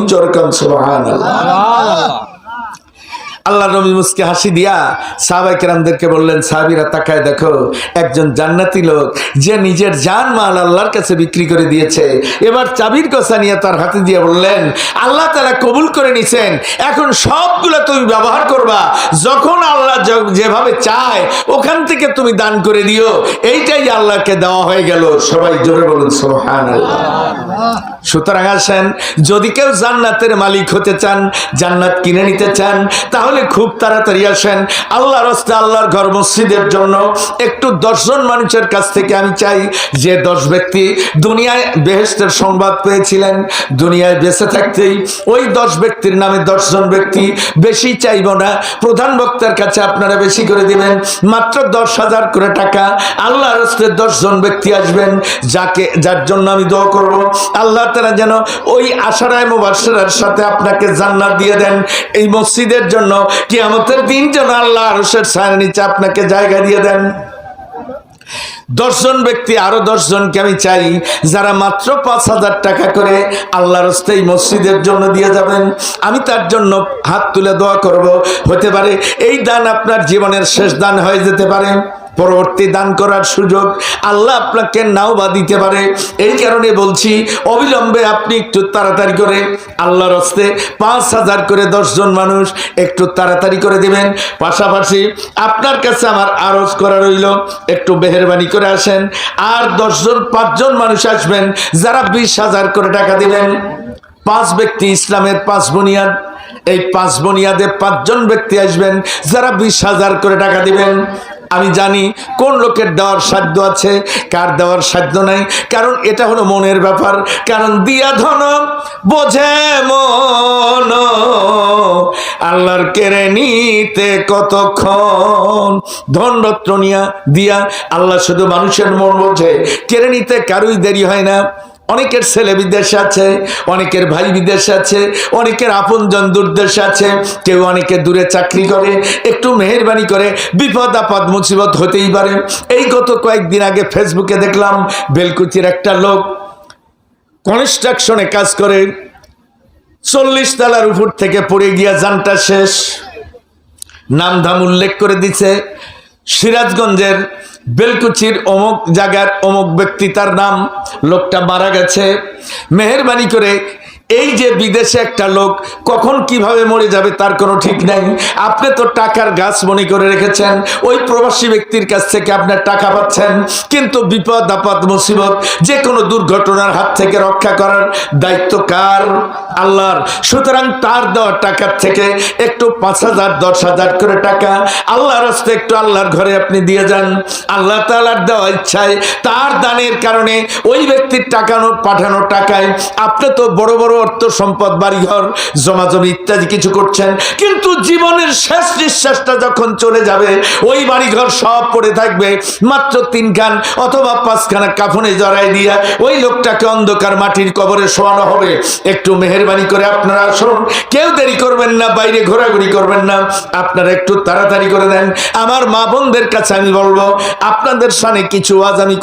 জোরকান সুবহানাল্লাহ। আল্লাহ নবী মুস্কি হাসি দিয়া সাহাবায়ে কেরামদেরকে বললেন, সাহাবীরা তাকায় দেখো, একজন জান্নাতি লোক যে নিজের জান মাল আল্লাহর কাছে বিক্রি করে দিয়েছে, এবার চাবির কসা নিয়ে তার হাতে দিয়ে বললেন, আল্লাহ তাআলা কবুল করে নিছেন, এখন সবগুলো তুমি ব্যবহার করবা, যখন আল্লাহ যেভাবে চায় ওখান থেকে তুমি দান করে দিও। এইটাই আল্লাহকে দেওয়া হয়ে গেল। সবাই জোরে বলুন সুবহানাল্লাহ। সুতরাং আসেন, যদি কেউ জান্নাতের মালিক হতে চান, জান্নাত কিনে নিতে চান, তাহলে খুব তাড়াতাড়ি আসেন আল্লাহর রাস্তে, আল্লাহর ঘর মসজিদের জন্য একটু 10 জন মানুষের কাছ থেকে আমি চাই, যে 10 ব্যক্তি দুনিয়ায় বেহেশতের সংবাদ পেয়েছিলেন, দুনিয়ায় বেঁচে থাকতেই ওই 10 ব্যক্তির নামে 10 জন ব্যক্তি, বেশি চাইব না, প্রধান বক্তার কাছে আপনারা বেশি করে দিবেন, মাত্র 10,000 করে টাকা। আল্লাহর রাস্তে 10 জন ব্যক্তি আসবেন, যার জন্য আমি দোয়া করব, আল্লাহ তাআলা যেন ওই আশারায়ে মুবাশশিরার সাথে আপনাকে জান্নাত দিয়ে দেন। এই মসজিদের জন্য কিয়ামতের দিন যেন আল্লাহ আরশের ছায়ার নিচে আপনাকে জায়গা দিয়ে দেন। 10 জন ব্যক্তি, আরো 10 জনকে আমি চাই যারা মাত্র 5,000 টাকা করে আল্লাহর রাস্তে এই মসজিদের জন্য দিয়ে যাবেন। আমি তার জন্য হাত তুলে দোয়া করব। হতে পারে এই দান আপনার জীবনের শেষ দান হয়ে যেতে পারে, পরবর্তী দান করার সুযোগ আল্লাহ আপনাকে নাও বা দিতে পারে। এই কারণে বলছি, অবিলম্বে আপনি একটু তাড়াতাড়ি করে আল্লাহর রাস্তে 5,000 করে 10 জন মানুষ একটু তাড়াতাড়ি করে দিবেন। পাশাপাশি আপনার কাছে আমার আরজ করা রইল, একটু মেহেরবানি করে আসেন, আর 5 জন মানুষ আসবেন যারা 20,000 করে টাকা দিবেন। 5 ব্যক্তি, ইসলামের 5 বুনিয়াদ, এই 5 বুনিয়াদে 5 জন ব্যক্তি আসবেন যারা 20,000 করে টাকা দিবেন। আমি জানি কোন লোকের দেওয়ার সাধ্য আছে, কার দেওয়ার সাধ্য নাই, কারণ এটা হলো মনের ব্যাপার। কারণ দিয়া ধন বোঝে মন, আল্লাহর কেড়ে নিতে কতক্ষণ। ধন রত্ন দিয়া আল্লাহ শুধু মানুষের মন বোঝে, কেড়ে নিতে কারোই দেরি হয় না। অনেকের ছেলে বিদেশে আছে, অনেকের ভাই বিদেশে আছে, অনেকের আপনজন দূর দেশে আছে, কেউ অনেকে দূরে চাকরি করে। একটু মেহেরবানি করে, বিপদ আপদ মুসিবত হতেই পারে। এই গত কয়েকদিন আগে ফেসবুকে দেখলাম, বেলকুচির একটা লোক কনস্ট্রাকশনে কাজ করে, 40 তলার উপর থেকে পড়ে গিয়া জানটা শেষ। নাম ধাম উল্লেখ করে দিছে, সিরাজগঞ্জের বেলকুচির অমুক জায়গার অমুক ব্যক্তি, তার নাম। লোকটা মারা গেছে। মেহেরবানি করে, এই যে বিদেশে একটা লোক কখন কিভাবে মরে যাবে তার কোনো ঠিক নাই। আপনি তো টাকার গাছ মনে করে রেখেছেন, ওই প্রবাসী ব্যক্তির কাছ থেকে আপনার টাকা পাচ্ছেন, কিন্তু বিপদ আপদ মুসিবত যে কোনো দুর্ঘটনার হাত থেকে রক্ষা করার দায়িত্ব কার? আল্লাহর। সুতরাং তার দেওয়া টাকার থেকে একটু 5,000 10,000 করে টাকা আল্লাহর রাস্তায় একটু আল্লাহর ঘরে আপনি দিয়ে যান। আল্লাহ তাআলার দেওয়া ইচ্ছায়, তার দানের কারণে ওই ব্যক্তির পাঠানো টাকায় আপনি তো বড় বড় অর্থ সম্পদ, বাড়িঘর, জমাজমি ইত্যাদি কিছু করছেন, কিন্তু জীবনের শেষ নিঃশ্বাসটা যখন চলে যাবে, ওই বাড়িঘর সব পড়ে থাকবে, মাত্র 3 খান অথবা 5 খানা কাফনে জড়াই দিয়া ওই লোকটাকে অন্ধকার মাটির কবরে শোয়ানো হবে। একটু মেহেরবানি করে আপনারা আসুন, কেউ দেরি করবেন না, বাইরে ঘোরাঘুরি করবেন না, আপনারা একটু তাড়াতাড়ি করে দেন। আমার মা বোনদের কাছে আমি বলবো, আপনাদের সামনে কিছু আজ আমি